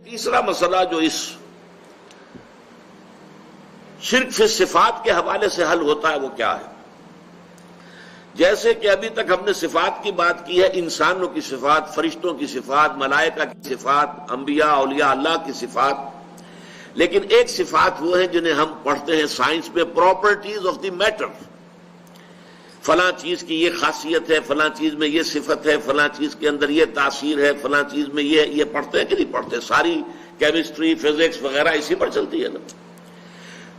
تیسرا مسئلہ جو اس شرک فی صفات کے حوالے سے حل ہوتا ہے وہ کیا ہے؟ جیسے کہ ابھی تک ہم نے صفات کی بات کی ہے، انسانوں کی صفات، فرشتوں کی صفات، ملائکہ کی صفات، انبیاء اولیاء اللہ کی صفات، لیکن ایک صفات وہ ہیں جنہیں ہم پڑھتے ہیں سائنس میں پراپرٹیز آف دی میٹر. فلاں چیز کی یہ خاصیت ہے، فلاں چیز میں یہ صفت ہے، فلاں چیز کے اندر یہ تاثیر ہے، فلاں چیز میں یہ پڑھتے ہیں کہ نہیں پڑھتے؟ ساری کیمسٹری فزکس وغیرہ اسی پر چلتی ہے نا.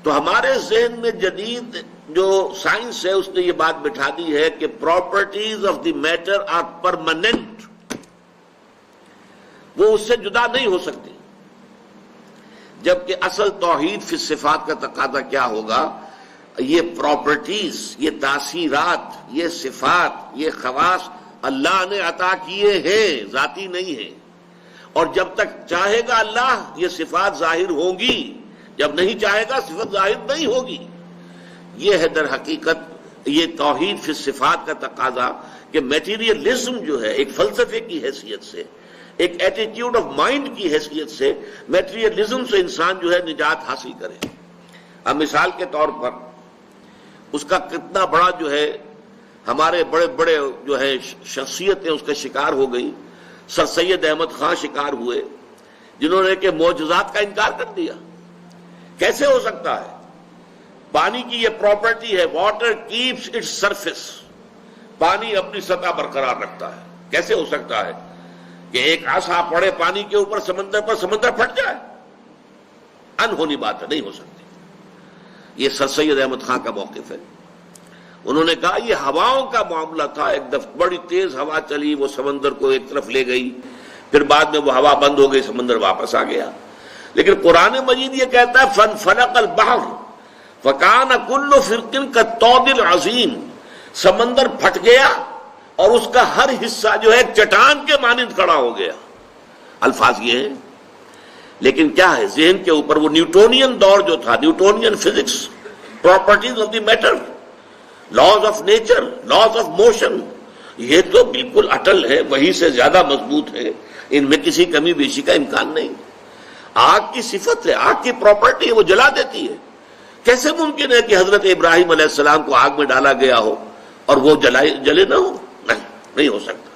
تو ہمارے ذہن میں جدید جو سائنس ہے اس نے یہ بات بٹھا دی ہے کہ properties of the matter are permanent, وہ اس سے جدا نہیں ہو سکتی. جبکہ اصل توحید فی صفات کا تقاضا کیا ہوگا؟ یہ پراپرٹیز، یہ تاثیرات، یہ صفات، یہ خواص اللہ نے عطا کیے ہیں، ذاتی نہیں ہیں، اور جب تک چاہے گا اللہ یہ صفات ظاہر ہوں گی، جب نہیں چاہے گا صفت ظاہر نہیں ہوگی. یہ ہے در حقیقت یہ توحید فی صفات کا تقاضا کہ میٹیریلزم جو ہے ایک فلسفے کی حیثیت سے، ایک ایٹیٹیوڈ آف مائنڈ کی حیثیت سے میٹیریلزم سے انسان جو ہے نجات حاصل کرے. اب مثال کے طور پر اس کا کتنا بڑا جو ہے ہمارے بڑے بڑے جو ہے شخصیتیں اس کا شکار ہو گئی. سر سید احمد خان شکار ہوئے جنہوں نے کہ معجزات کا انکار کر دیا. کیسے ہو سکتا ہے؟ پانی کی یہ پراپرٹی ہے، واٹر کیپس اٹس سرفیس، پانی اپنی سطح برقرار رکھتا ہے. کیسے ہو سکتا ہے کہ ایک عصا پڑے پانی کے اوپر سمندر پر، سمندر پھٹ جائے؟ انہونی بات ہے، نہیں ہو سکتی. یہ سر سید احمد خان کا موقف ہے. انہوں نے کہا یہ ہواؤں کا معاملہ تھا، ایک دفعہ بڑی تیز ہوا چلی، وہ سمندر کو ایک طرف لے گئی، پھر بعد میں وہ ہوا بند ہو گئی، سمندر واپس آ گیا. لیکن قرآن مجید یہ کہتا ہے فَانْفَلَقَ الْبَحْرُ فَكَانَ كُلُّ فِرْقٍ كَالطَّوْدِ الْعَظِيمِ، سمندر پھٹ گیا اور اس کا ہر حصہ جو ہے چٹان کے مانند کھڑا ہو گیا. الفاظ یہ ہیں، لیکن کیا ہے ذہن کے اوپر وہ نیوٹونین دور جو تھا، Newtonian physics, properties of the metre, laws of nature, laws of motion, یہ تو بالکل اٹل ہے، وہی سے زیادہ مضبوط ہے، ان میں کسی کمی بیشی کا امکان نہیں. آگ کی صفت ہے، آگ کی پراپرٹی ہے، وہ جلا دیتی ہے. کیسے ممکن ہے کہ حضرت ابراہیم علیہ السلام کو آگ میں ڈالا گیا ہو اور وہ جلے نہ ہو؟ نہیں ہو سکتا.